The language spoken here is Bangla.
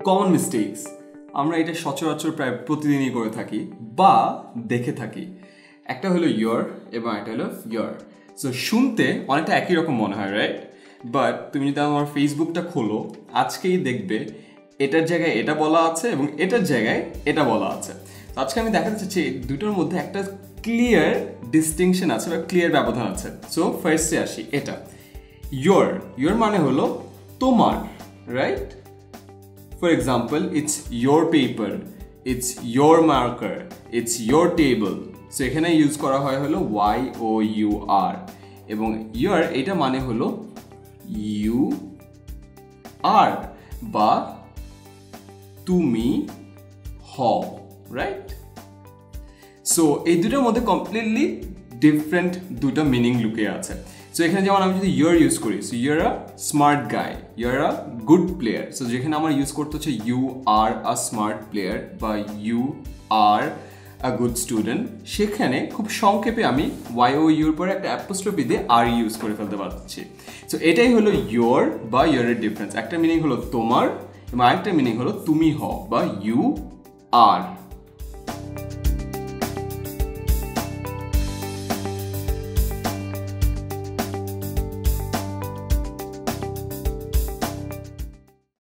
কমন মিস্টেকস, আমরা এটা সচরাচর প্রায় প্রতিদিনই করে থাকি বা দেখে থাকি। একটা হলো ইয়োর এবং একটা হলো ইয়ার। সো শুনতে অনেকটা একই রকম মনে হয়, রাইট? বাট তুমি যদি আমার ফেসবুকটা খোলো, আজকেই দেখবে এটার জায়গায় এটা বলা আছে এবং এটার জায়গায় এটা বলা আছে। তো আজকে আমি দেখাতে চাচ্ছি দুটোর মধ্যে একটা ক্লিয়ার ডিস্টিংশন আছে বা ক্লিয়ার ব্যবধান আছে। সো ফার্স্টে আসি, এটা ইয়োর মানে হলো তোমার, right? For example, it's your paper, it's your marker, it's your table. So এখানে ইউজ করা হয় হলো YOUR এবং your এটা মানে হলো you are বা তুমি হও, রাইট? সো এই দুটোর মধ্যে কমপ্লিটলি ডিফারেন্ট দুটো মিনিং লুকিয়ে আছে। সো এখানে যেমন আমি যদি ইউর ইউজ করি, so you're a smart guy, you're a good player. So যেখানে আমার ইউজ করতে হচ্ছে you are a smart player বা you are a good student, সেখানে খুব সংক্ষেপে আমি YOUর পরে একটা অ্যাপোস্ট্রফি দিয়ে আর ইউজ করে ফেলতে পারছি। সো এটাই হলো ইয়োর বা ইয়োরের ডিফারেন্স। একটা মিনিং হলো তোমার এবং আরেকটা মিনিং হলো তুমি হও বা ইউ আর।